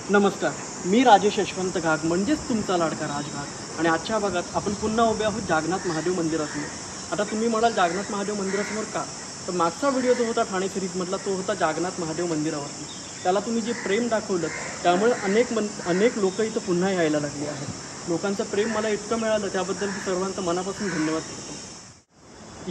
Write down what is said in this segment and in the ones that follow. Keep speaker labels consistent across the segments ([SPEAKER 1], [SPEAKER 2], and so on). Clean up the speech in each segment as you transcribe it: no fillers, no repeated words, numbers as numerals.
[SPEAKER 1] नमस्कार, मी राजेश यशवंत घाग म्हणजेच तुमचा लाडका राजघाग आणि आजच्या भागात आपण पुन्हा उभे आहोत जागन्नाथ महादेव मंदिरासमोर। आता तुम्ही म्हणाल जागन्नाथ महादेव मंदिरासमोर का? तर मागचा व्हिडिओ जो होता ठाणे सिरीजमधला तो होता जागन्नाथ महादेव मंदिरावरती। त्याला तुम्ही जे प्रेम दाखवलं त्यामुळे अनेक लोक इथं पुन्हा यायला लागली आहेत। लोकांचं प्रेम मला इतकं मिळालं त्याबद्दल मी सर्वांचं मनापासून धन्यवाद करतो।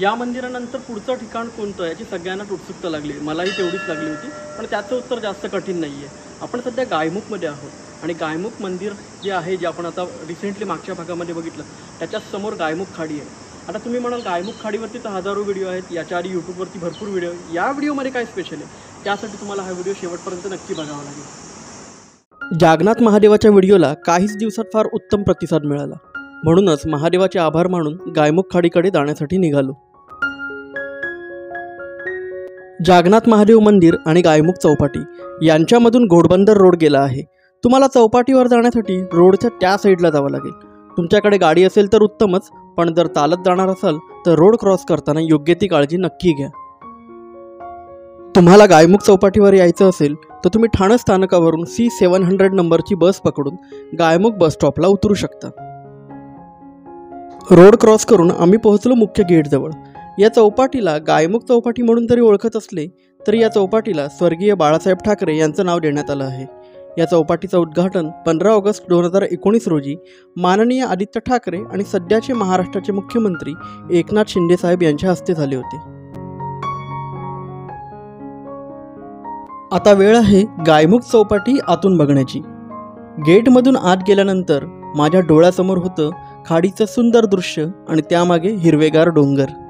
[SPEAKER 1] या मंदिरानंतर पुढचं ठिकाण कोणतं याची सगळ्यांनाच उत्सुकता लागली, मलाही तेवढीच लागली होती, पण त्याचं उत्तर जास्त कठीण नाही आहे। आपण सध्या गायमुखमध्ये आहोत आणि गायमुख मंदिर जे आहे जे आपण आता रिसेंटली मागच्या भागामध्ये बघितलं त्याच्या समोर गायमुख खाडी आहे। आता तुम्ही म्हणाल गायमुख खाडीवरती तर हजारो व्हिडिओ आहेत, याच्या आधी यूट्यूबवरती भरपूर व्हिडिओ आहे, या व्हिडिओमध्ये काय स्पेशल आहे त्यासाठी तुम्हाला हा व्हिडिओ शेवटपर्यंत नक्की बघावा लागेल। जागन्नाथ महादेवाच्या व्हिडिओला काहीच दिवसात फार उत्तम प्रतिसाद मिळाला, म्हणूनच महादेवाचे आभार मानून गायमुख खाडीकडे जाण्यासाठी निघालो। जागन्नाथ महादेव मंदिर आणि गायमुख चौपाटी यांच्यामधून घोडबंदर रोड गेला आहे। तुम्हाला चौपाटीवर जाण्यासाठी रोडच्या त्या साईडला जावं लागेल। तुमच्याकडे गाडी असेल तर उत्तमच, पण जर चालत जाणार असाल तर रोड क्रॉस करताना योग्य ती काळजी नक्की घ्या। तुम्हाला गायमुख चौपाटीवर यायचं असेल तर तुम्ही ठाणे स्थानकावरून C700 नंबरची बस पकडून गायमुख बस स्टॉपला उतरू शकता। रोड क्रॉस करून आम्ही पोहोचलो मुख्य गेटजवळ। या चौपाटीला गायमुख चौपाटी म्हणून जरी ओळखत असले तरी या चौपाटीला स्वर्गीय बाळासाहेब ठाकरे यांचं नाव देण्यात आलं आहे। या चौपाटीचं उद्घाटन 15 ऑगस्ट 2019 रोजी माननीय आदित्य ठाकरे आणि सध्याचे महाराष्ट्राचे मुख्यमंत्री एकनाथ शिंदे साहेब यांच्या हस्ते झाले होते। आता वेळ आहे गायमुख चौपाटी आतून बघण्याची। गेटमधून आत गेल्यानंतर माझ्या डोळ्यासमोर होतं खाडीचं सुंदर दृश्य आणि त्यामागे हिरवेगार डोंगर।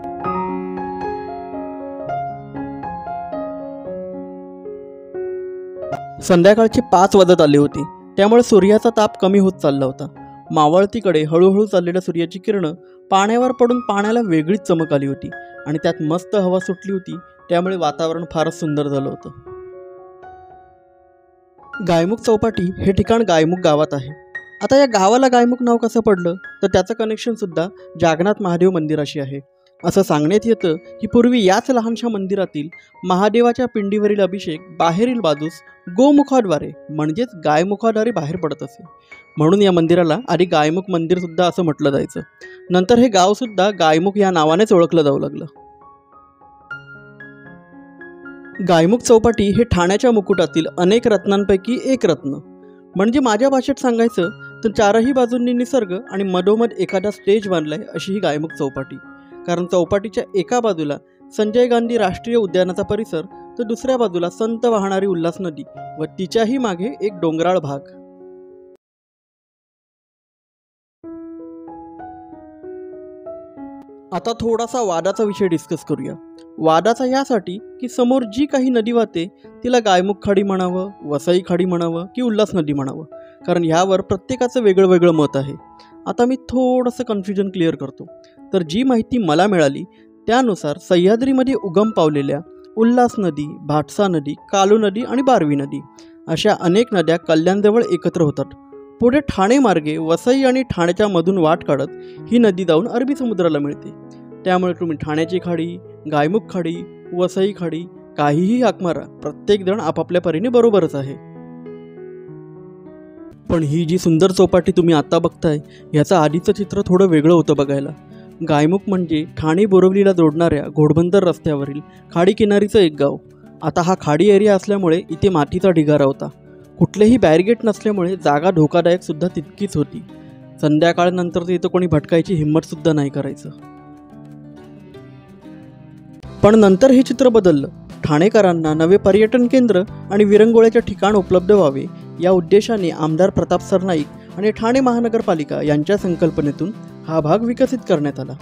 [SPEAKER 1] संध्याकाळचे 5 वाजत आले होते, त्यामुळे सूर्याचा ताप कमी होत चालला होता। मावळतीकडे हळूहळू चाललेल्या सूर्याची किरणं पाण्यावर पडून पाण्याला वेगळीच चमक आली होती आणि त्यात मस्त हवा सुटली होती, त्यामुळे वातावरण फारच सुंदर झालं होतं। गायमुख चौपाटी हे ठिकाण गायमुख गावात आहे। आता या गावाला गायमुख नाव कसं पडलं तर त्याचं कनेक्शन सुद्धा जागन्नाथ महादेव मंदिराशी आहे। असं सांगण्यात येतं की पूर्वी याच लहानशा मंदिरातील महादेवाच्या पिंडीवरील अभिषेक बाहेरील बाजूस गोमुखाद्वारे म्हणजेच गायमुखाद्वारे बाहेर पडत असे, म्हणून या मंदिराला आधी गायमुख मंदिर सुद्धा असं म्हटलं जायचं। नंतर हे गाव सुद्धा गायमुख या नावानेच ओळखलं जाऊ लागलं। गायमुख चौपाटी हे ठाण्याच्या मुकुटातील अनेक रत्नांपैकी एक रत्न, म्हणजे माझ्या भाषेत सांगायचं तर चारही बाजूंनी निसर्ग आणि मधोमध एखादा स्टेज बांधलाय अशी ही गायमुख चौपाटी। कारण चौपाटीच्या एका बाजूला संजय गांधी राष्ट्रीय उद्यानाचा परिसर तर दुसऱ्या बाजूला संत वाहणारी उल्हास नदी व तिच्याही मागे एक डोंगराळ भाग। आता थोडासा वादाचा विषय डिस्कस करूया। वादाचा यासाठी की समोर जी काही नदी वाहते तिला गायमुख खाडी म्हणावं, वसई खाडी म्हणावं की उल्हास नदी म्हणावं, कारण ह्यावर प्रत्येकाचं वेगळं वेगळं मत आहे। आता मी थोडंसं कन्फ्युजन क्लिअर करतो। तर जी माहिती मला मिळाली त्यानुसार सह्याद्रीमध्ये उगम पावलेल्या उल्हास नदी, भाटसा नदी, कालू नदी आणि बारवी नदी अशा अनेक नद्या कल्याणजवळ एकत्र होतात। पुढे ठाणे मार्गे वसई आणि ठाण्याच्या मधून वाट काढत ही नदी जाऊन अरबी समुद्राला मिळते। त्यामुळे तुम्ही ठाण्याची खाडी, गायमुख खाडी, वसई खाडी काहीही हाक मारा, प्रत्येक जण आपापल्या परीने बरोबरच आहे। पण ही जी सुंदर चौपाटी तुम्ही आता बघताय ह्याचं आधीचं चित्र थोडं वेगळं होतं बघायला। गायमुख म्हणजे ठाणे बोरिवलीला जोडणाऱ्या घोडबंदर रस्त्यावरील खाडी किनारीचं एक गाव। आता हा खाडी एरिया असल्यामुळे इथे मातीचा ढिगारा होता, कुठलेही बॅरिगेट नसल्यामुळे जागा धोकादायक सुद्धा तितकीच होती। संध्याकाळनंतर इथं कोणी भटकायची हिंमत सुद्धा नाही करायचं। पण नंतर हे चित्र बदललं। ठाणेकरांना नवे पर्यटन केंद्र आणि विरंगुळ्याचे ठिकाण उपलब्ध व्हावे या उद्देशाने आमदार प्रताप सरनाईक आणि ठाणे महानगरपालिका यांच्या संकल्पनेतून हा भाग विकसित करण्यात आला।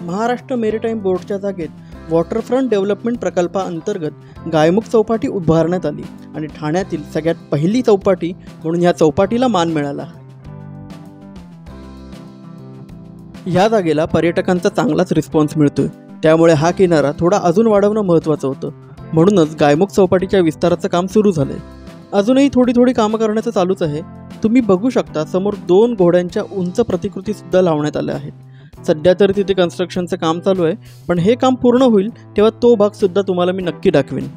[SPEAKER 1] महाराष्ट्र मेरीटाईम बोर्डच्या जागेत वॉटरफ्रंट डेव्हलपमेंट प्रकल्पाअंतर्गत गायमुख चौपाटी उभारण्यात आली आणि ठाण्यातील सगळ्यात पहिली चौपाटी म्हणून या चौपाटीला मान मिळाला। या जागेला पर्यटकांचा चांगलाच रिस्पॉन्स मिळतोय, त्यामुळे हा किनारा थोडा अजून वाढवणं महत्त्वाचं होतं, म्हणूनच गायमुख चौपाटीच्या विस्ताराचं काम सुरू झालंय। अजूनही थोडी कामं करण्याचं चालूच आहे। तुम्ही बघू शकता समोर 2 घोड्यांच्या उंच प्रतिकृती सुद्धा लावण्यात आल्या आहेत। सध्या तर तिथे कन्स्ट्रक्शनचं काम चालू आहे, पण हे काम पूर्ण होईल तेव्हा तो भाग सुद्धा तुम्हाला मी नक्की दाखवेन।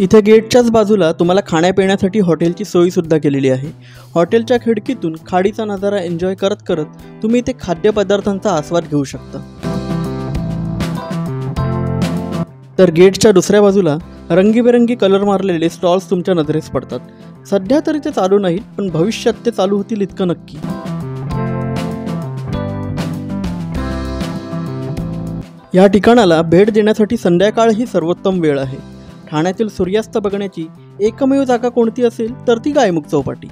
[SPEAKER 1] इथे गेटच्याच बाजूला तुम्हाला खाण्यापिण्यासाठी हॉटेलची सोयीसुद्धा केलेली आहे. हॉटेलच्या खिडकीतून खाडीचा नजारा एन्जॉय करत करत तुम्ही इथे खाद्यपदार्थांचा आस्वाद घेऊ शकता. तर गेटच्या दुसऱ्या बाजूला रंगीबेरंगी कलर मारलेले स्टॉल्स तुमच्या नजरेस पडतात. सध्या तरी ते चालू नाहीत, पण भविष्यात ते चालू होतील इतकं नक्की. या ठिकाणाला भेट देण्यासाठी संध्याकाळ ही सर्वोत्तम वेळ आहे. ठाण्यातील सूर्यास्त बघण्याची एकमेव जागा कोणती असेल तर ती गायमुख चौपाटी.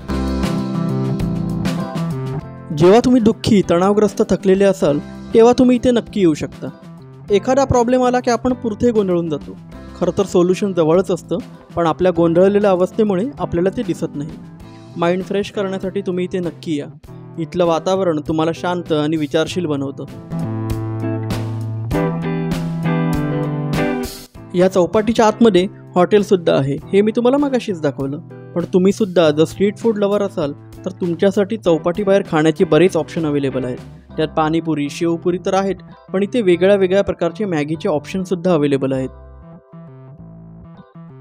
[SPEAKER 1] जेव्हा तुम्ही दुःखी, तणावग्रस्त, थकलेले असाल तेव्हा तुम्ही इथे नक्की येऊ शकता. एखादा प्रॉब्लेम आला की आपण पुरते गोंधळून जातो. खरं तर सोल्युशन जवळच असतं, पण आपल्या गोंधळलेल्या अवस्थेमुळे आपल्याला ते दिसत नाही. माइंड फ्रेश करण्यासाठी तुम्ही इथे नक्की या. इथलं वातावरण तुम्हाला शांत आणि विचारशील बनवतं. या चौपाटीच्या आतमध्ये हॉटेलसुद्धा आहे. हे मी तुम्हाला मगाशीच दाखवलं. पण तुम्ही सुद्धा जर स्ट्रीट फूड लवर असाल तर तुमच्यासाठी चौपाटीबाहेर खाण्याचे बरेच ऑप्शन अवेलेबल आहेत. त्यात पाणीपुरी, शेवपुरी तर आहेत, पण इथे वेगळ्या वेगळ्या प्रकारचे मॅगीचे ऑप्शनसुद्धा अवेलेबल आहेत.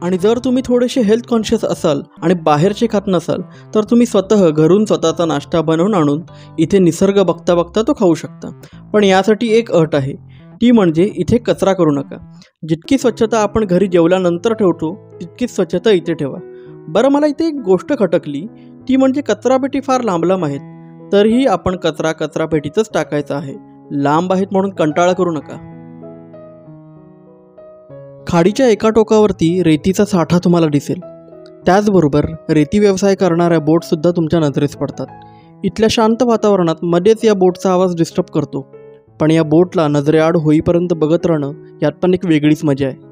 [SPEAKER 1] आणि जर तुम्ही थोडेसे हेल्थ कॉन्शियस असाल आणि बाहेरचे खात नसाल तर तुम्ही स्वतः घरून स्वतःचा नाश्ता बनवून आणून इथे निसर्ग बघता बघता तो खाऊ शकता. पण यासाठी एक अट आहे, ती म्हणजे इथे कचरा करू नका. जितकी स्वच्छता आपण घरी जेवल्यानंतर ठेवतो तितकीच स्वच्छता इथे ठेवा. बरं, मला इथे एक गोष्ट खटकली, ती म्हणजे कचरापेटी फार लांब लांब आहेत, तरीही आपण कचरापेटीतच टाकायचा आहे. लांब आहेत म्हणून कंटाळा करू नका. खाडीच्या एका टोकावरती रेतीचा साठा तुम्हाला दिसेल. त्याचबरोबर रेती व्यवसाय करणाऱ्या बोटसुद्धा तुमच्या नजरेस पडतात. इथल्या शांत वातावरणात मध्येच या बोटचा आवाज डिस्टर्ब करतो, पण या बोटला नजरेआड होईपर्यंत बघत राहणं यात पण एक वेगळीच मजा आहे.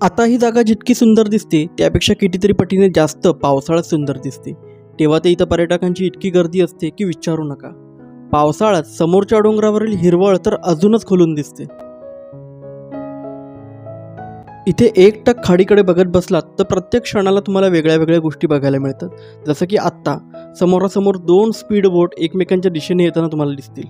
[SPEAKER 1] आता ही जागा जितकी सुंदर दिसते त्यापेक्षा कितीतरी पटीने जास्त पावसाळ्यात सुंदर दिसते. तेव्हा ते इथं पर्यटकांची इतकी गर्दी असते की विचारू नका. पावसाळ्यात समोरच्या डोंगरावरील हिरवळ तर अजूनच खुलून दिसते. इथे एकटक खाडीकडे बघत बसलात तर प्रत्येक क्षणाला तुम्हाला वेगळ्या वेगळ्या गोष्टी बघायला मिळतात. जसं की आत्ता समोरासमोर 2 स्पीड बोट एकमेकांच्या दिशेने येताना तुम्हाला दिसतील.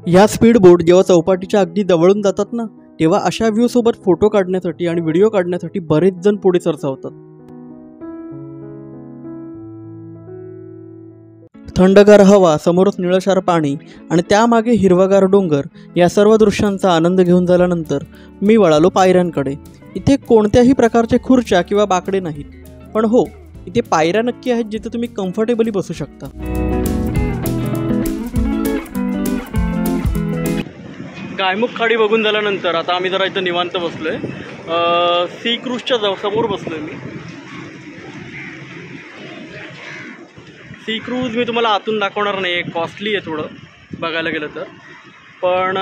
[SPEAKER 1] या स्पीड बोट जेव्हा चौपाटीच्या अगदी जवळून जातात ना, तेव्हा अशा व्ह्यू सोबत फोटो काढण्यासाठी आणि व्हिडिओ काढण्यासाठी बरेच जण पुढे सरसावतात. थंडगार हवा, समोरच निळशार पाणी आणि त्यामागे हिरवागार डोंगर, या सर्व दृश्यांचा आनंद घेऊन झाल्यानंतर मी वळालो पायऱ्यांकडे. इथे कोणत्याही प्रकारचे खुर्च्या किंवा बाकडे नाहीत, पण हो, इथे पायऱ्या नक्की आहेत जिथे तुम्ही कम्फर्टेबली बसू शकता. गायमुख खाडी बघून झाल्यानंतर आता आम्ही जरा इथं निवांत बसलोय. सी क्रूजच्या समोर बसलोय मी. सी क्रूज मी तुम्हाला आतून दाखवणार नाही, कॉस्टली आहे थोडं बघायला गेलं तर. पण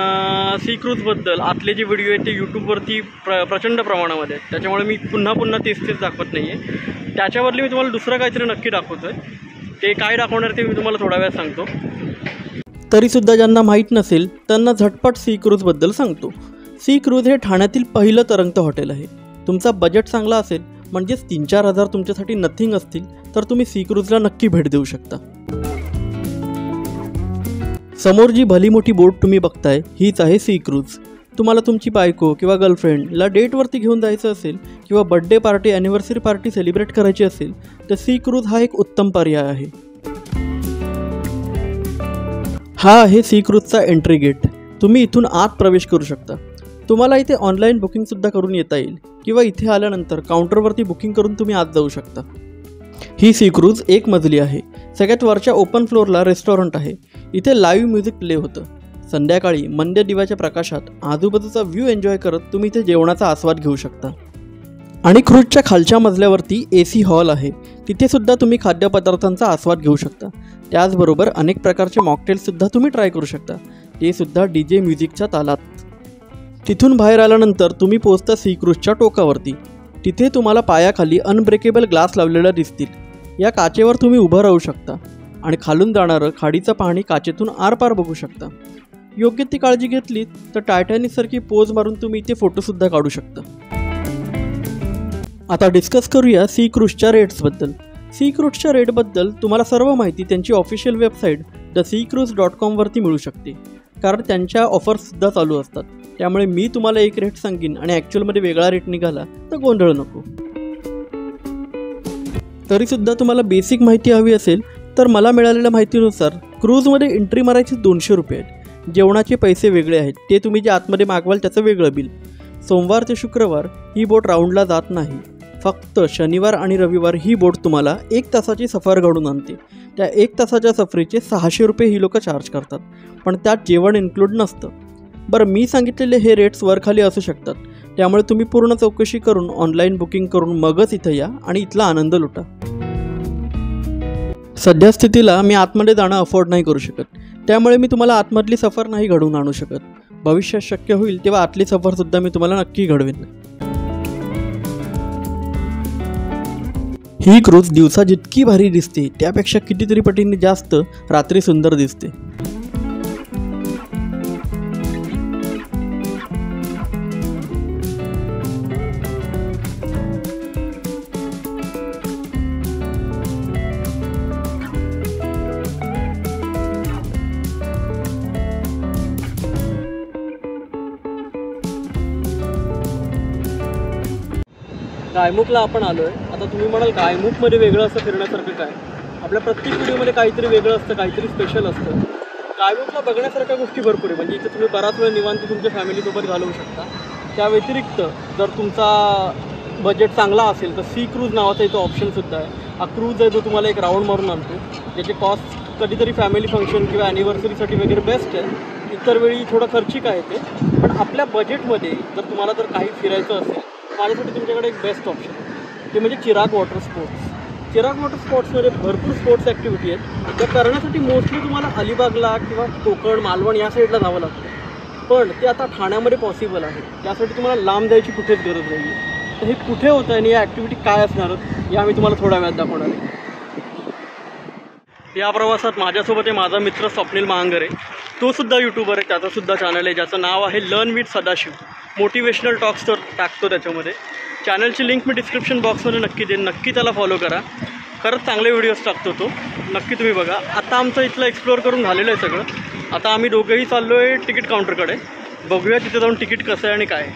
[SPEAKER 1] सी क्रूजबद्दल आतले जे व्हिडिओ आहेत ते यूट्यूबवरती प्रचंड प्रमाणामध्ये आहेत, त्याच्यामुळे मी पुन्हा तेच दाखवत नाही आहे. त्याच्यावरली मी तुम्हाला दुसरं काहीतरी नक्की दाखवतो आहे. ते काय दाखवणार ते मी तुम्हाला थोड्या वेळात सांगतो. तरीसुद्धा ज्यांना माहीत नसेल त्यांना झटपट सी क्रूजबद्दल सांगतो. सी क्रूज हे ठाण्यातील पहिलं तरंगतं हॉटेल आहे. तुमचा बजेट चांगला असेल, म्हणजेच 3-4 हजार तुमच्यासाठी नथिंग असतील, तर तुम्ही सी क्रूजला नक्की भेट देऊ शकता. समोर जी भली मोठी बोट तुम्ही बघताय हीच आहे सी क्रूज. तुम्हाला तुमची बायको किंवा गर्लफ्रेंडला डेटवरती घेऊन जायचं असेल किंवा birthday party, anniversary party celebrate करायची असेल तर सी क्रूज हा एक उत्तम पर्याय आहे. हा आहे सी क्रूजचा एंट्री गेट. तुम्ही इथून आत प्रवेश करू शकता. तुम्हाला इथे ऑनलाईन बुकिंगसुद्धा करून येता येईल किंवा इथे आल्यानंतर काउंटरवरती बुकिंग करून तुम्ही आत जाऊ शकता. ही सी क्रूज 1 मजली आहे. सगळ्यात वरच्या ओपन फ्लोअरला रेस्टॉरंट आहे. इथे लाईव्ह म्युझिक प्ले होतं. संध्याकाळी मंद दिव्याच्या प्रकाशात आजूबाजूचा व्ह्यू एन्जॉय करत तुम्ही इथे जेवणाचा आस्वाद घेऊ शकता. आणि क्रूजच्या खालच्या मजल्यावरती AC हॉल आहे. तिथे सुद्धा तुम्ही खाद्यपदार्थांचा आस्वाद घेऊ शकता. त्याचबरोबर अनेक प्रकारचे मॉकटेल्ससुद्धा तुम्ही ट्राय करू शकता, ते सुद्धा DJ म्युझिकच्या तालात. तिथून बाहेर आल्यानंतर तुम्ही पोहोचता सी क्रूजच्या टोकावरती. तिथे तुम्हाला पायाखाली अनब्रेकेबल ग्लास लावलेला दिसतील. या काचेवर तुम्ही उभं राहू शकता आणि खालून जाणारं खाडीचं पाणी काचेतून आरपार बघू शकता. योग्य ती काळजी घेतली तर टायटॅनिकसारखी पोज मारून तुम्ही इथे फोटोसुद्धा काढू शकता. आता डिस्कस करूया सी क्रूजच्या रेट्सबद्दल. सी क्रूजच्या रेटबद्दल तुम्हाला सर्व माहिती त्यांची ऑफिशियल वेबसाईट thecruise.com वरती मिळू शकते, कारण त्यांच्या ऑफर्ससुद्धा चालू असतात. त्यामुळे मी तुम्हाला एक रेट सांगीन आणि ॲक्च्युअलमध्ये वेगळा रेट निघाला तर गोंधळ नको. तरीसुद्धा तुम्हाला बेसिक माहिती हवी असेल तर मला मिळालेल्या माहितीनुसार क्रूजमध्ये एंट्री मारायची 200 रुपये आहेत. जेवणाचे पैसे वेगळे आहेत, ते तुम्ही जे आतमध्ये मागवाल त्याचं वेगळं बिल. सोमवार ते शुक्रवार ही बोट राऊंडला जात नाही. फक्त शनिवार आणि रविवार ही बोट तुम्हाला 1 तासाची सफर घडून आणते. त्या 1 तासाच्या सफरीचे 600 रुपये ही लोक चार्ज करतात, पण त्यात जेवण इन्क्लूड नसतं. बरं, मी सांगितलेले हे रेट्स वरखाली असू शकतात, त्यामुळे तुम्ही पूर्ण चौकशी करून ऑनलाईन बुकिंग करून मगच इथं या आणि इथला आनंद लुटा. सध्या स्थितीला मी आतमध्ये जाणं अफोर्ड नाही करू शकत, त्यामुळे मी तुम्हाला आतमधली सफर नाही घडवून आणू शकत. भविष्यात शक्य होईल तेव्हा आतली सफरसुद्धा मी तुम्हाला नक्की घडवेन. ही क्रूज दिवसा जितकी भारी दिसते त्यापेक्षा कितीतरी पटींनी जास्त रात्री सुंदर दिसते. गायमुखला आपण आलो आहे. आता तुम्ही म्हणाल गायमुखमध्ये वेगळं असं फिरण्यासारखं काय? आपल्या प्रत्येक व्हिडिओमध्ये काहीतरी वेगळं असतं, काहीतरी स्पेशल असतं. गायमुखला बघण्यासारख्या गोष्टी भरपूर आहे. म्हणजे इथे तुम्ही बराच वेळ निवांत तुमच्या फॅमिलीसोबत घालवू शकता. त्या व्यतिरिक्त जर तुमचा बजेट चांगला असेल तर सी क्रूज नावाचा इथं ऑप्शनसुद्धा आहे. हा क्रूज आहे जो तुम्हाला एक राऊंड मारून आणतो, ज्याचे कॉस्ट कधीतरी फॅमिली फंक्शन किंवा ॲनिव्हर्सरीसाठी वगैरे बेस्ट आहे. इतर वेळी थोडं खर्चिक आहे ते, पण आपल्या बजेटमध्ये जर तुम्हाला जर काही फिरायचं असेल माझ्यासाठी तुमच्याकडे एक बेस्ट ऑप्शन आहे, ते म्हणजे Chirag water sports. Chirag water स्पोर्ट्समध्ये भरपूर स्पोर्ट्स ॲक्टिव्हिटी आहेत. त्या करण्यासाठी मोस्टली तुम्हाला अलिबागला किंवा कोकण, मालवण या साईडला जावं लागतं, पण ते आता ठाण्यामध्ये पॉसिबल आहे. त्यासाठी तुम्हाला लांब जायची कुठेच गरज नाही आहे. तर हे कुठे होतं आणि या ॲक्टिव्हिटी काय असणार या मी तुम्हाला थोड्या वेळात दाखवणार आहे. या प्रवासात माझ्यासोबत आहे माझा मित्र स्वप्नील महांगरे. तो सुद्धा यूट्यूबर आहे, त्याचंसुद्धा चॅनल आहे ज्याचं नाव आहे learn with Sadashiv. Motivational talks तर टाकतो त्याच्यामध्ये. चॅनलची लिंक मी डिस्क्रिप्शन बॉक्समध्ये नक्की देईन, नक्की त्याला फॉलो करा. खरंच चांगले व्हिडिओज टाकतो तो, नक्की तुम्ही बघा. आता आमचं इथलं एक्सप्लोअर करून झालेलं आहे सगळं. आता आम्ही दोघंही चाललो आहे तिकीट काउंटरकडे. बघूया तिथे जाऊन तिकीट कसं आहे आणि काय.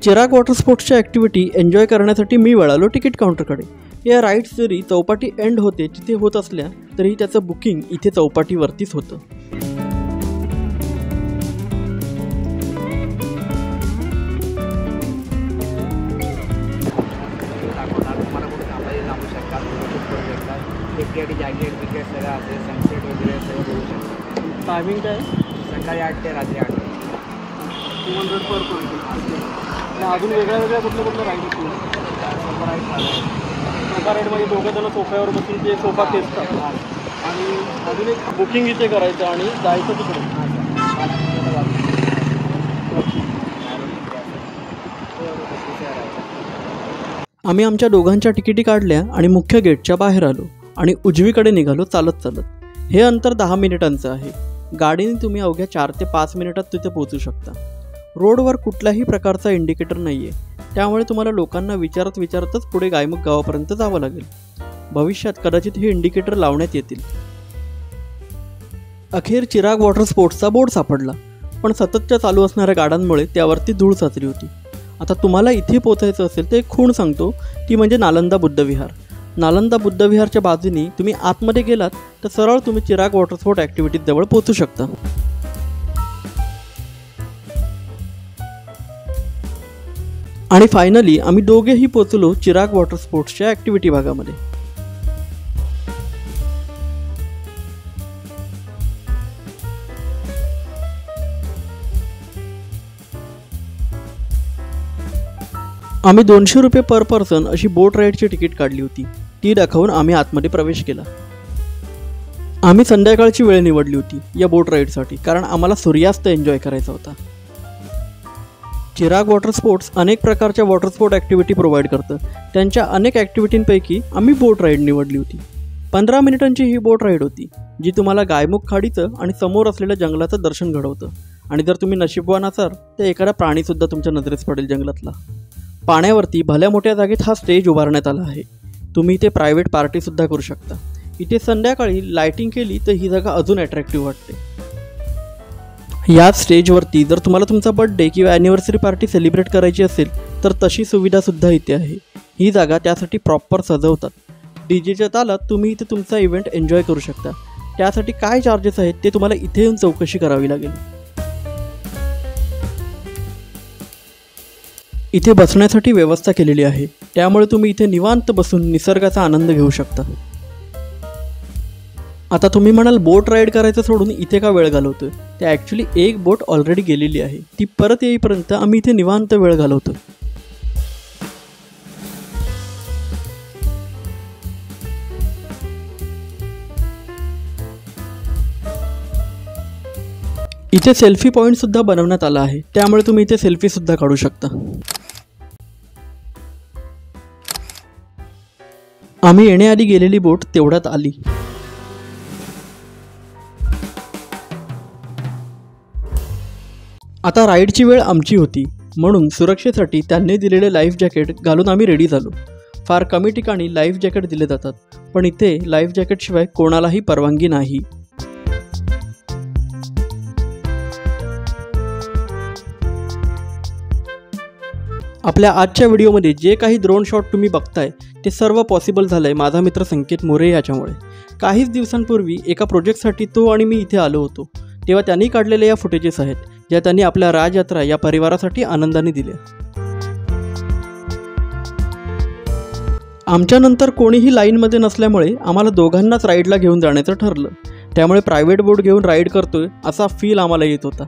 [SPEAKER 1] चिराग वॉटर स्पोर्ट्सच्या ॲक्टिव्हिटी एन्जॉय करण्यासाठी मी वळालो तिकीट काउंटरकडे. या राईड्स जरी चौपाटी एंड होते तिथे होत असल्या तरी त्याचं बुकिंग इथे चौपाटीवरतीच होतं.
[SPEAKER 2] जॅकेट विकेट सगळं असेल, सनसेट वगैरे सगळं बघू शकतो.
[SPEAKER 1] टायमिंग काय?
[SPEAKER 2] सकाळी 8 ते रात्री 8.
[SPEAKER 1] 200 पर पर्सन. अजून वेगळ्या वेगळ्या कुठल्या राईड आहेत?
[SPEAKER 2] सोफा राईड झालं.
[SPEAKER 1] सोफा राईडमध्ये दोघं जण सोफ्यावर बसून ते सोफा टेस्ट करतात आणि अजून एक बुकिंग इथे करायचं आणि जायचं तिकडे. आम्ही आमच्या दोघांच्या तिकिटी काढल्या आणि मुख्य गेटच्या बाहेर आलो आणि उजवीकडे निघालो चालत चालत. हे अंतर 10 मिनिटांचं आहे. गाडीने तुम्ही अवघ्या 4 ते 5 मिनिटात तिथे पोहोचू शकता. रोडवर कुठल्याही प्रकारचा इंडिकेटर नाही आहे, त्यामुळे तुम्हाला लोकांना विचारतच पुढे गायमुख गावापर्यंत जावं लागेल. भविष्यात कदाचित हे इंडिकेटर लावण्यात येतील. अखेर चिराग वॉटर स्पोर्ट्सचा बोर्ड सापडला, पण सततच्या चालू असणाऱ्या गाड्यांमुळे त्यावरती धूळ साचली होती. आता तुम्हाला इथे पोचायचं असेल तर एक खूण सांगतो, ती म्हणजे नालंदा बुद्धविहार. नालंदा बुद्धविहारच्या बाजूने तुम्ही आतमध्ये गेलात तर सरळ तुम्ही चिराग वॉटर स्पोर्ट ॲक्टिव्हिटीज जवळ पोहोचू शकता. आणि फायनली आम्ही दोघेही पोचलो चिराग वॉटर स्पोर्ट्सच्या ॲक्टिव्हिटी भागामध्ये. आम्ही 200 रुपये पर पर्सन अशी बोट राईडची तिकीट काढली होती. ती दाखवून आम्ही आतमध्ये प्रवेश केला. आम्ही संध्याकाळची वेळ निवडली होती या बोट राईडसाठी, कारण आम्हाला सूर्यास्त एन्जॉय करायचा होता. चिराग वॉटर स्पोर्ट्स अनेक प्रकारच्या वॉटर स्पोर्ट ॲक्टिव्हिटी प्रोव्हाइड करतं. त्यांच्या अनेक ॲक्टिव्हिटींपैकी आम्ही बोट राईड निवडली होती. 15 मिनिटांची ही बोट राईड होती, जी तुम्हाला गायमुख खाडीचं आणि समोर असलेल्या जंगलाचं दर्शन घडवतं. आणि जर तुम्ही नशीबवान असाल तर एखादा प्राणीसुद्धा तुमच्या नजरेस पडेल जंगलातला. पाण्यावरती भल्या मोठ्या जागेत हा स्टेज उभारण्यात आला आहे. तुम्ही इथे प्रायव्हेट पार्टीसुद्धा करू शकता. इथे संध्याकाळी लायटिंग केली तर ही जागा अजून अट्रॅक्टिव्ह वाटते. या स्टेजवरती जर तुम्हाला तुमचा बर्थडे किंवा ॲनिव्हर्सरी पार्टी सेलिब्रेट करायची असेल तर तशी सुविधासुद्धा इथे आहे. ही जागा त्यासाठी प्रॉपर सजवतात. डीजेच्या तालात तुम्ही इथे तुमचा इव्हेंट एन्जॉय करू शकता. त्यासाठी काय चार्जेस आहेत ते तुम्हाला इथे येऊन चौकशी करावी लागेल. इथे बसण्यासाठी व्यवस्था केलेली आहे, त्यामुळे तुम्ही इथे निवांत बसून निसर्गाचा आनंद घेऊ शकता. आता तुम्ही म्हणाल बोट राईड करायचं सोडून इथे का वेळ घालवतोय? ते ॲक्च्युली एक बोट ऑलरेडी गेलेली आहे, ती परत येईपर्यंत आम्ही इथे निवांत वेळ घालवतो. इथे सेल्फी पॉईंटसुद्धा बनवण्यात आला आहे, त्यामुळे तुम्ही इथे सेल्फीसुद्धा काढू शकता. आम्ही येण्याआधी गेलेली बोट तेवढ्यात आली. आता राईडची वेळ आमची होती, म्हणून सुरक्षेसाठी त्यांनी दिलेले लाईफ जॅकेट घालून आम्ही रेडी झालो. फार कमी ठिकाणी लाईफ जॅकेट दिले जातात, पण इथे लाईफ जॅकेटशिवाय कोणालाही परवानगी नाही. आपल्या आजच्या व्हिडिओमध्ये जे काही ड्रोन शॉट तुम्ही बघताय ते सर्व पॉसिबल झालं आहे माझा मित्र संकेत मोरे याच्यामुळे. काहीच दिवसांपूर्वी एका प्रोजेक्टसाठी तो आणि मी इथे आलो होतो, तेव्हा त्यांनी काढलेल्या या फुटेजेस आहेत ज्या त्यांनी आपल्या राजयात्रा या परिवारासाठी आनंदाने दिल्या. आमच्यानंतर कोणीही लाईनमध्ये नसल्यामुळे आम्हाला दोघांनाच राईडला घेऊन जाण्याचं ठरलं, त्यामुळे प्रायव्हेट बोट घेऊन राईड करतोय असा फील आम्हाला येत होता.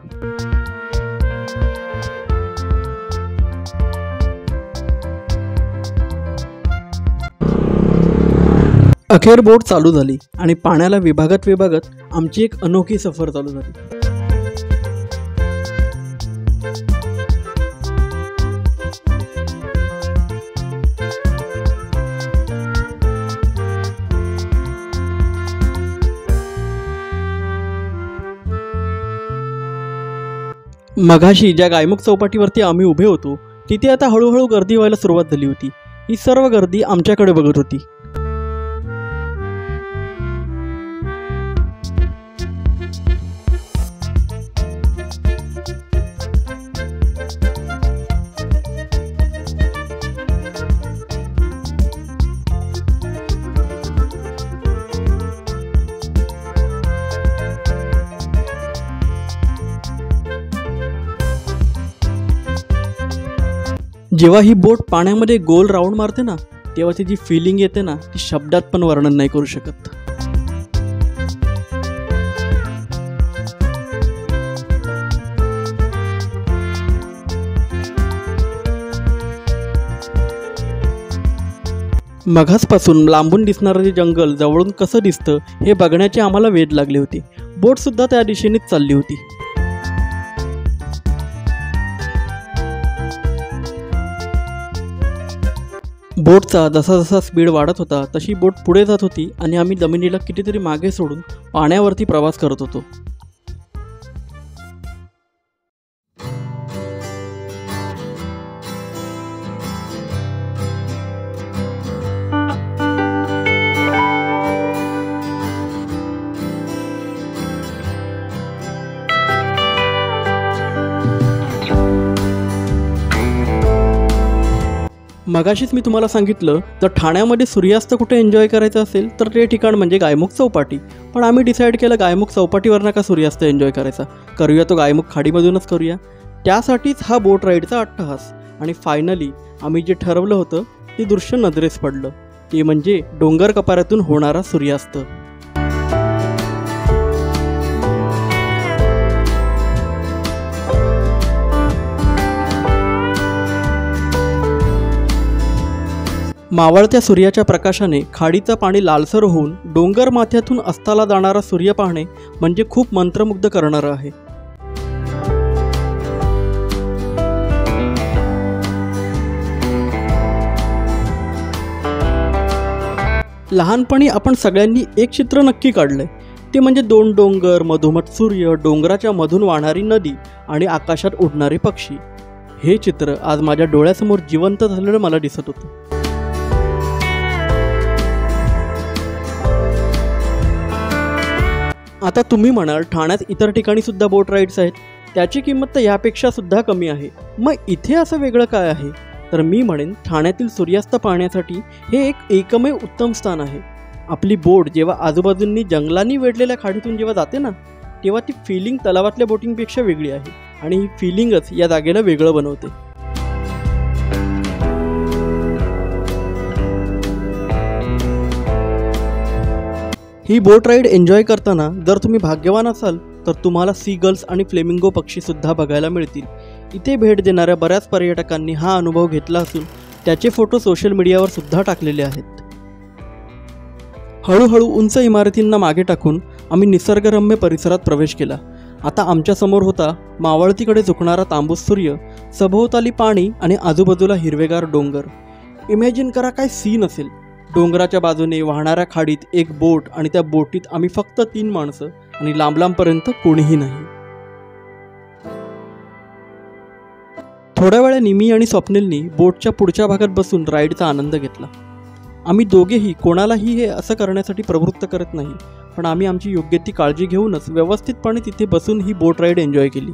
[SPEAKER 1] अखेर बोट चालू झाली आणि पाण्याला विभागत आमची एक अनोखी सफर चालू झाली. मघाशी ज्या गायमुख चौपाटीवरती आम्ही उभे होतो तिथे आता हळूहळू गर्दी व्हायला सुरुवात झाली होती. ही सर्व गर्दी आमच्याकडे बघत होती. जेव्हा ही बोट पाण्यामध्ये गोल राऊंड मारते ना, तेव्हा ती जी फिलिंग येते ना, ती शब्दात पण वर्णन नाही करू शकत. मघासपासून लांबून दिसणारं जे जंगल जवळून कसं दिसतं हे बघण्याचे आम्हाला वेध लागले होते. बोटसुद्धा त्या दिशेनेच चालली होती. बोटचा जसा जसा स्पीड वाढत होता तशी बोट पुढे जात होती आणि आम्ही जमिनीला कितीतरी मागे सोडून पाण्यावरती प्रवास करत होतो. मगाशीच मी तुम्हाला सांगितलं जर ठाण्यामध्ये सूर्यास्त कुठे एन्जॉय करायचं असेल तर ते ठिकाण म्हणजे गायमुख चौपाटी. पण आम्ही डिसाईड केलं गायमुख चौपाटीवर नका सूर्यास्त एन्जॉय करायचा, करूया तो गायमुख खाडीमधूनच करूया. त्यासाठीच हा बोट राईडचा अट्टहास. आणि फायनली आम्ही जे ठरवलं होतं ते दृश्य नजरेस पडलं, ते म्हणजे डोंगर कपाऱ्यातून होणारा सूर्यास्त. मावळत्या सूर्याच्या प्रकाशाने खाडीचं पाणी लालसर होऊन डोंगर माथ्यातून अस्ताला जाणारा सूर्य पाहणे म्हणजे खूप मंत्रमुग्ध करणारं आहे. लहानपणी आपण सगळ्यांनी एक चित्र नक्की काढलंय, ते म्हणजे दोन डोंगर, मधोमध सूर्य, डोंगराच्या मधून वाहणारी नदी आणि आकाशात उडणारे पक्षी. हे चित्र आज माझ्या डोळ्यासमोर जिवंत झालेलं मला दिसत होतं. आता तुम्ही म्हणाल ठाण्यात इतर ठिकाणी सुद्धा बोट राईड्स आहेत, त्याची किंमत तर यापेक्षा सुद्धा कमी आहे, मग इथे असं वेगळं काय आहे? तर मी म्हणेन ठाण्यातील सूर्यास्त पाहण्यासाठी हे एक एकमेव उत्तम स्थान आहे. आपली बोट जेव्हा आजूबाजूंनी जंगलांनी वेढलेल्या खाडीतून जेव्हा जाते ना, तेव्हा ती फिलिंग तलावातल्या बोटिंगपेक्षा वेगळी आहे आणि ही फिलिंगच या जागेला वेगळं बनवते. ही बोट राईड एन्जॉय करताना जर तुम्ही भाग्यवान असाल तर तुम्हाला सी गर्ल्स आणि फ्लेमिंगो पक्षीसुद्धा बघायला मिळतील. इथे भेट देणाऱ्या बऱ्याच पर्यटकांनी हा अनुभव घेतला असून त्याचे फोटो सोशल मीडियावर सुद्धा टाकलेले आहेत. हळूहळू उंच इमारतींना मागे टाकून आम्ही निसर्गरम्य परिसरात प्रवेश केला. आता आमच्यासमोर होता मावळतीकडे झुकणारा तांबूस सूर्य, सभोवताली पाणी आणि आजूबाजूला हिरवेगार डोंगर. इमॅजिन करा काय सीन असेल. डोंगराच्या बाजूने वाहणाऱ्या खाडीत एक बोट आणि त्या बोटीत आम्ही फक्त 3 माणसं आणि लांब लांबपर्यंत कोणीही नाही. थोड्या वेळाने मी आणि स्वप्नीलनी बोटच्या पुढच्या भागात बसून राईडचा आनंद घेतला. आम्ही दोघेही कोणालाही हे असं करण्यासाठी प्रवृत्त करत नाही, पण आम्ही आमची योग्य ती काळजी घेऊनच व्यवस्थितपणे तिथे बसून ही बोट राईड एन्जॉय केली.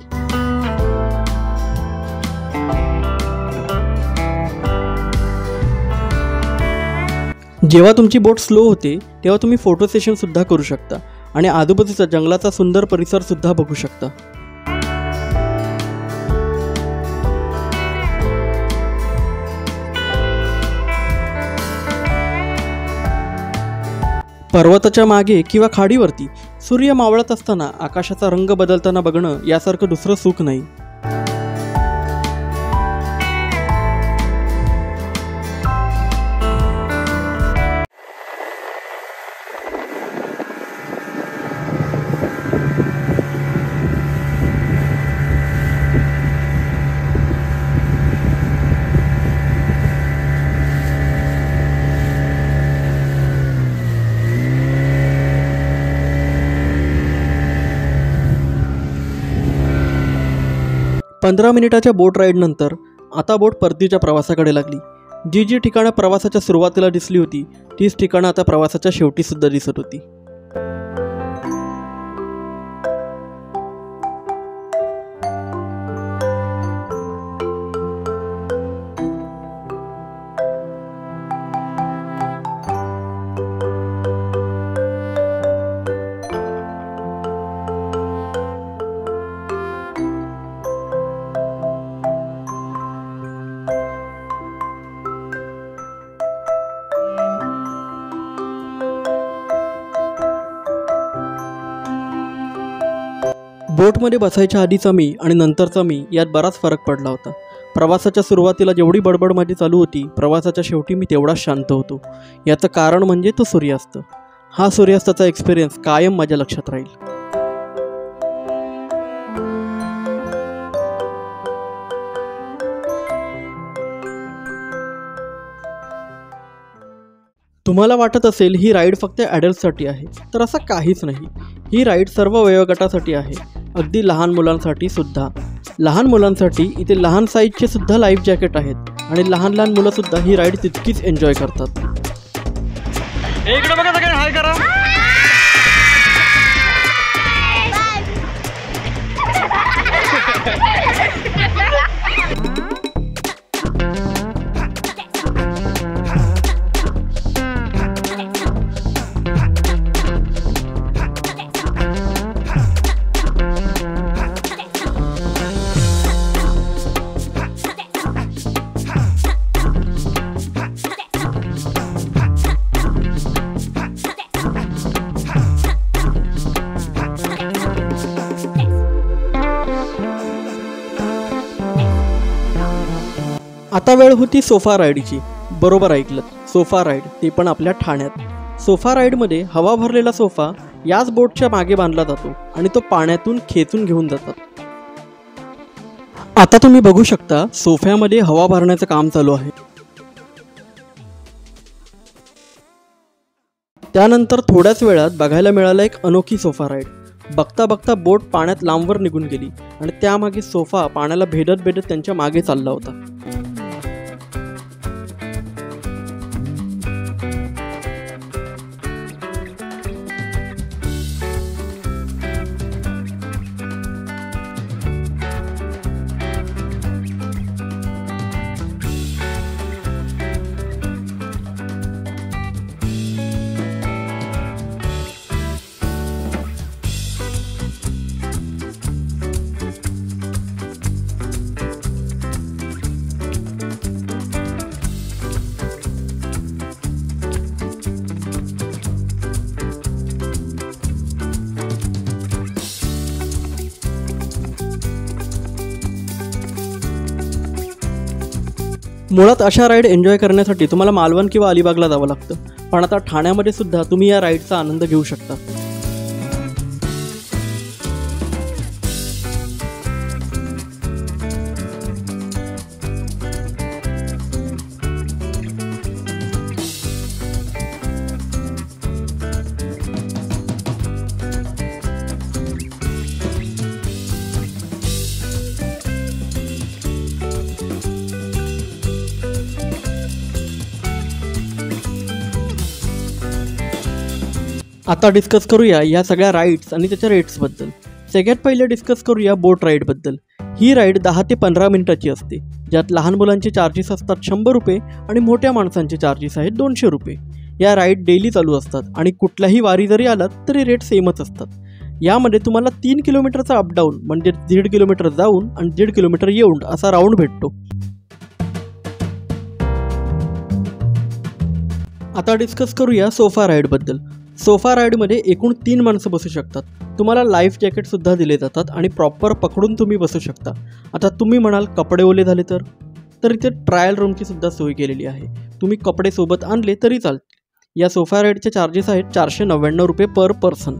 [SPEAKER 1] जेव्हा तुमची बोट स्लो होते तेव्हा तुम्ही फोटो सेशनसुद्धा करू शकता आणि आजूबाजूचा जंगलाचा सुंदर परिसरसुद्धा बघू शकता. पर्वताच्या मागे किंवा खाडीवरती सूर्य मावळत असताना आकाशाचा रंग बदलताना बघणं यासारखं दुसरं सुख नाही. पंधरा मिनिटाच्या बोट राईडनंतर आता बोट परतीच्या प्रवासाकडे लागली. जी ठिकाणं प्रवासाच्या सुरुवातीला दिसली होती तीच ठिकाणं आता प्रवासाच्या शेवटीसुद्धा दिसत होती. बोटमध्ये बसायच्या आधीचा मी आणि नंतरचा मी यात बराच फरक पडला होता. प्रवासाच्या सुरुवातीला जेवढी बडबड माझी चालू होती, प्रवासाच्या शेवटी मी तेवढाच शांत होतो. याचं कारण म्हणजे तो सूर्यास्त. हा सूर्यास्ताचा एक्सपिरियन्स कायम माझ्या लक्षात राहील. तुम्हाला वाटत असेल ही राईड फक्त ॲडल्टसाठी आहे, तर असं काहीच नाही. ही राईड सर्व वयोगटासाठी आहे, अगदी लहान मुलांसाठी सुद्धा. लहान मुलांसाठी इथे लहान साईजचे सुद्धा लाईफ जॅकेट आहेत आणि लहान लहान मुलंसुद्धा ही राईड तितकीच एन्जॉय करतात. इकडे बघा सगळे हाय करा. आता वेळ होती सोफा राईडची. बरोबर ऐकलं, सोफा राईड, ते पण आपल्या ठाण्यात. सोफा राईडमध्ये हवा भरलेला सोफा याच बोटच्या मागे बांधला जातो आणि तो पाण्यातून खेचून घेऊन जातात. आता तुम्ही बघू शकता सोफ्यामध्ये हवा भरण्याचं काम चालू आहे. त्यानंतर थोड्याच वेळात बघायला मिळाला एक अनोखी सोफा राईड. बघता बघता बोट पाण्यात लांबवर निघून गेली आणि त्यामागे सोफा पाण्याला भेदत भेदत त्यांच्या मागे चालला होता. मुळात अशा राईड एन्जॉय करण्यासाठी तुम्हाला मालवण किंवा अलिबागला जावं लागतं, पण आता ठाण्यामध्ये सुद्धा तुम्ही या राईडचा आनंद घेऊ शकता. आता डिस्कस करूया या सगळ्या राईड्स आणि त्याच्या रेट्सबद्दल. सगळ्यात पहिले डिस्कस करूया बोट राईडबद्दल. ही राईड 10 ते 15 मिनिटाची असते, ज्यात लहान मुलांचे चार्जेस असतात 100 रुपये आणि मोठ्या माणसांचे चार्जेस आहेत 200 रुपये. या राईड डेली चालू असतात आणि कुठल्याही वारी जरी आलात तरी रेट सेमच असतात. यामध्ये तुम्हाला 3 किलोमीटरचा अपडाऊन म्हणजे 1.5 किलोमीटर जाऊन आणि 1.5 किलोमीटर येऊन असा राऊंड भेटतो. आता डिस्कस करूया सोफा राईडबद्दल. सोफा राईडमध्ये एकूण 3 माणसं बसू शकतात. तुम्हाला लाईफ जॅकेटसुद्धा दिले जातात आणि प्रॉपर पकडून तुम्ही बसू शकता. आता तुम्ही म्हणाल कपडे ओले झाले तर इथे ट्रायल रूमची सुद्धा सोय केलेली आहे. तुम्ही कपडे सोबत आणले तरी चालतील. या सोफा राईडचे चार्जेस आहेत 499 रुपये पर पर्सन.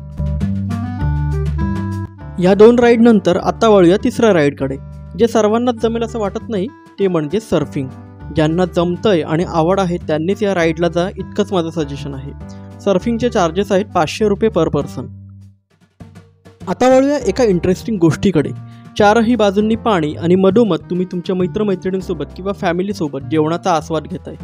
[SPEAKER 1] या 2 राईडनंतर आता वळूया तिसऱ्या राईडकडे. जे सर्वांनाच जमेल असं वाटत नाही, ते म्हणजे सर्फिंग. ज्यांना जमतंय आणि आवड आहे त्यांनीच या राईडला जा, इतकंच माझं सजेशन आहे. सर्फिंगचे चार्जेस आहेत 500 रुपये पर पर्सन. आता वळूया एका इंटरेस्टिंग गोष्टीकडे. 4ही बाजूंनी पाणी आणि मधोमध तुम्ही तुमच्या मित्रमैत्रिणींसोबत किंवा फॅमिलीसोबत जेवणाचा आस्वाद घेताय.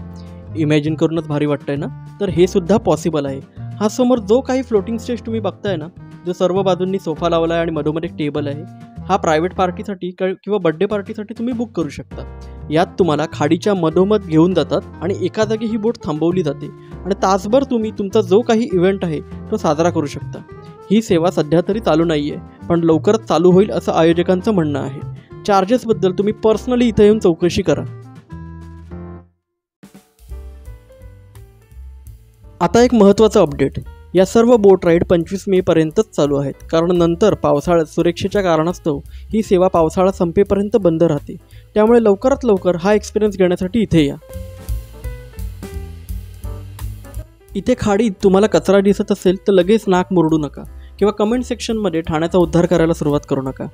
[SPEAKER 1] इमॅजिन करूनच भारी वाटतंय ना? तर हे सुद्धा पॉसिबल आहे. हा समोर जो काही फ्लोटिंग स्टेज तुम्ही बघताय ना, जो सर्व बाजूंनी सोफा लावला आहे आणि मधोमध एक टेबल आहे, हा प्रायव्हेट पार्टीसाठी किंवा बड्डे पार्टीसाठी तुम्ही बुक करू शकता. यात तुम्हाला खाडीच्या मधोमध घेऊन जातात आणि एका जागी ही बोट थांबवली जाते आणि तासभर तुम्ही तुमचा जो काही इव्हेंट आहे तो साजरा करू शकता. ही सेवा सध्या तरी चालू नाही आहे, पण लवकरच चालू होईल असं आयोजकांचं म्हणणं आहे. चार्जेसबद्दल तुम्ही पर्सनली इथं येऊन चौकशी करा. आता एक महत्त्वाचं अपडेट. या सर्व बोट राईड 25 मे पर्यंतच चालू आहेत, कारण नंतर पावसाळ्यात सुरक्षेच्या कारणास्तव ही सेवा पावसाळा संपेपर्यंत बंद राहते. त्यामुळे लवकरात लवकर हा एक्सपिरियन्स घेण्यासाठी इथे या. इथे खाडीत तुम्हाला कचरा दिसत असेल तर लगेच नाक मुरडू नका किंवा कमेंट सेक्शनमध्ये ठाण्याचा उद्धार करायला सुरुवात करू नका.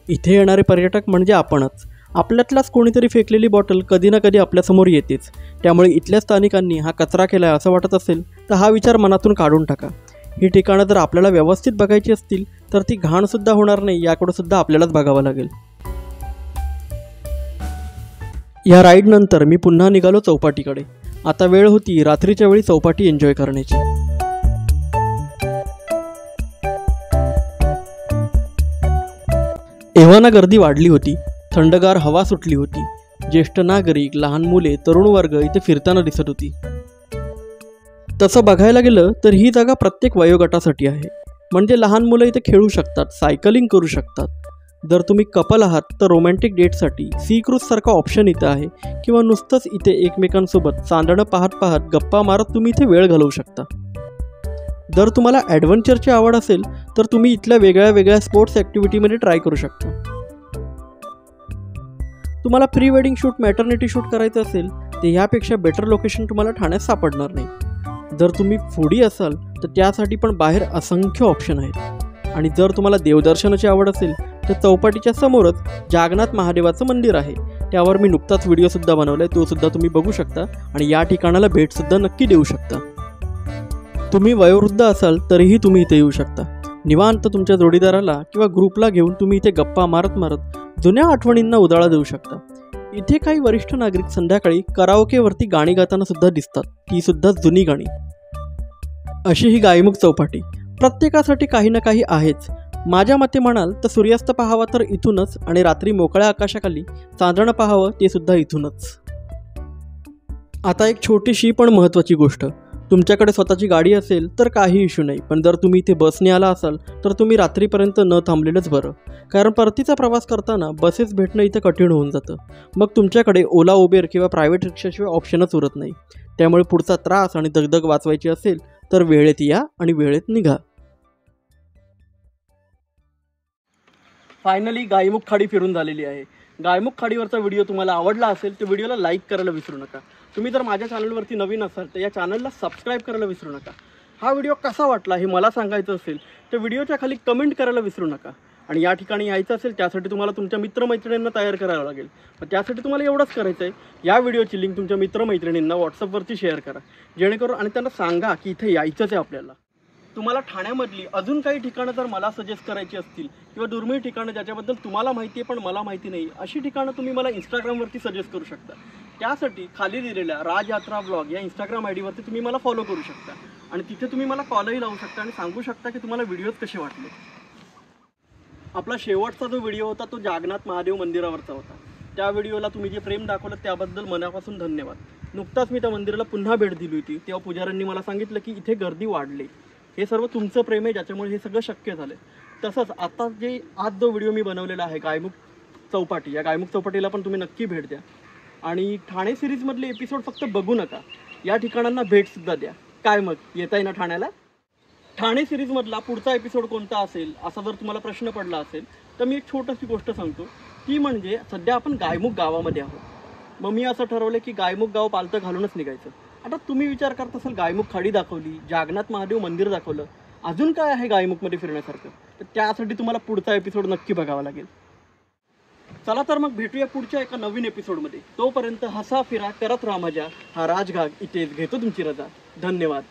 [SPEAKER 1] इथे येणारे पर्यटक म्हणजे आपणच. आपल्यातलाच कोणीतरी फेकलेली बॉटल कधी ना कधी आपल्यासमोर येतेच. त्यामुळे इथल्या स्थानिकांनी हा कचरा केला आहे असं वाटत असेल तर हा विचार मनातून काढून टाका. ही ठिकाणं जर आपल्याला व्यवस्थित बघायची असतील तर ती घाणसुद्धा होणार नाही, याकडे सुद्धा आपल्यालाच बघावं लागेल. या राईडनंतर मी पुन्हा निघालो चौपाटीकडे. आता वेळ होती रात्रीच्या वेळी चौपाटी एन्जॉय करण्याची. एव्हाना गर्दी वाढली होती. थंडगार हवा सुटली होती. ज्येष्ठ नागरिक, लहान मुले, तरुण वर्ग इथे फिरताना दिसत होती. तसं बघायला गेलं तर ही जागा प्रत्येक वयोगटासाठी आहे. म्हणजे लहान मुलं इथे खेळू शकतात, सायकलिंग करू शकतात. जर तुम्ही कपल आहात तर रोमॅन्टिक डेटसाठी सी क्रूजसारखा ऑप्शन इथं आहे, किंवा नुसतंच इथे एकमेकांसोबत चांदणं पाहत पाहत गप्पा मारत तुम्ही इथे वेळ घालवू शकता. जर तुम्हाला ॲडव्हेंचरची आवड असेल तर तुम्ही इथल्या वेगळ्या वेगळ्या स्पोर्ट्स ॲक्टिव्हिटीमध्ये ट्राय करू शकता. तुम्हाला pre wedding shoot, maternity shoot करायचं असेल तर ह्यापेक्षा बेटर लोकेशन तुम्हाला ठाण्यात सापडणार नाही. जर तुम्ही फूडी असाल तर त्यासाठी पण बाहेर असंख्य ऑप्शन आहेत. आणि जर तुम्हाला देवदर्शनाची आवड असेल तर चौपाटीच्या समोरच जागनाथ महादेवाचं मंदिर आहे. त्यावर मी नुकताच व्हिडिओसुद्धा बनवला आहे, तो सुद्धा तुम्ही बघू शकता आणि या ठिकाणाला भेटसुद्धा नक्की देऊ शकता. तुम्ही वयोवृद्ध असाल तरीही तुम्ही इथे येऊ शकता. निवांत तुमच्या जोडीदाराला किंवा ग्रुपला घेऊन तुम्ही इथे गप्पा मारत मारत जुन्या आठवणींना उजाळा देऊ शकता. इथे काही वरिष्ठ नागरिक संध्याकाळी कराओकेवरती गाणी गाताना सुद्धा दिसतात, ती सुद्धा जुनी गाणी. अशी ही गायमुख चौपाटी. प्रत्येकासाठी काही ना काही आहेच. माझ्या मते म्हणाल तर सूर्यास्त पाहावा तर इथूनच, आणि रात्री मोकळ्या आकाशाखाली चांदणं पाहावं ते सुद्धा इथूनच. आता एक छोटीशी पण महत्त्वाची गोष्ट. तुमच्याकडे स्वतःची गाडी असेल तर काही इश्यू नाही, पण जर तुम्ही इथे बसने आला असाल तर तुम्ही रात्रीपर्यंत न थांबलेलंच बरं. कारण परतीचा प्रवास करताना बसेस भेटणं इथं कठीण होऊन जातं. मग तुमच्याकडे ओला, उबेर किंवा प्रायव्हेट रिक्षाशिवाय ऑप्शनच उरत नाही. त्यामुळे पुढचा त्रास आणि दगदग वाचवायची असेल तर वेळेत या आणि वेळेत निघा. फायनली गायमुख खाडी फिरून झालेली आहे. गायमुख खाडीवरचा व्हिडिओ तुम्हाला आवडला असेल तर व्हिडिओला लाईक करायला विसरू नका. तुम्ही जर माझ्या चॅनलवरती नवीन असाल तर या चॅनलला सबस्क्राईब करायला विसरू नका. हा व्हिडिओ कसा वाटला हे मला सांगायचं असेल तर व्हिडिओच्या खाली कमेंट करायला विसरू नका. आणि या ठिकाणी यायचं असेल त्यासाठी तुम्हाला तुमच्या मित्रमैत्रिणींना तयार करावं लागेल. पण त्यासाठी तुम्हाला एवढंच करायचं आहे, या व्हिडिओची लिंक तुमच्या मित्रमैत्रिणींना व्हॉट्सअपवरती शेअर करा, जेणेकरून आणि त्यांना सांगा की इथे यायचंच आहे आपल्याला. तुम्हाला ठाण्यामधली अजून काही ठिकाणं जर मला सजेस्ट करायची असतील किंवा दुर्मिळ ठिकाणं ज्याच्याबद्दल तुम्हाला माहिती आहे पण मला माहिती नाही, अशी ठिकाणं तुम्ही मला इंस्टाग्रामवरती सजेस्ट करू शकता. त्यासाठी खाली दिलेल्या राजयात्रा ब्लॉग या इंस्टाग्राम आय डीवरती तुम्ही मला फॉलो करू शकता आणि तिथे तुम्ही मला कॉलही लावू शकता आणि सांगू शकता की तुम्हाला व्हिडिओज कसे वाटले. आपला शेवटचा जो व्हिडिओ होता तो जागनाथ महादेव मंदिरावरचा होता. त्या व्हिडिओला तुम्ही जे प्रेम दाखवलं त्याबद्दल मनापासून धन्यवाद. नुकताच मी त्या मंदिराला पुन्हा भेट दिली होती, तेव्हा पुजाऱ्यांनी मला सांगितलं की इथे गर्दी वाढली. हे सर्व तुमचं प्रेम आहे ज्याच्यामुळे हे सगळं शक्य झालं. तसंच आता आज जो व्हिडिओ मी बनवलेला आहे गायमुख चौपाटी, या गायमुख चौपाटीला पण तुम्ही नक्की भेट द्या. आणि ठाणे सिरीजमधले एपिसोड फक्त बघू नका, या ठिकाणांना भेटसुद्धा द्या. काय मग येता आहे ना ठाण्याला? ठाणे सिरीजमधला पुढचा एपिसोड कोणता असेल असा जर तुम्हाला प्रश्न पडला असेल तर मी एक छोटीशी गोष्ट सांगतो. ती म्हणजे सध्या आपण गायमुख गावामध्ये आहोत. मग मी असं ठरवलं की गायमुख गाव पालतं घालूनच निघायचं. आता तुम्ही विचार करत असाल गायमुख खाडी दाखवली, जागनाथ महादेव मंदिर दाखवलं, अजून काय आहे गायमुखमध्ये फिरण्यासारखं? तर त्यासाठी तुम्हाला पुढचा एपिसोड नक्की बघावा लागेल. चला तर मग भेटूया पुढच्या एका नवीन एपिसोडमध्ये. तोपर्यंत हसा फिरा करत राहा मजा. हा राजघाग इथेच घेतो तुमची रजा. धन्यवाद.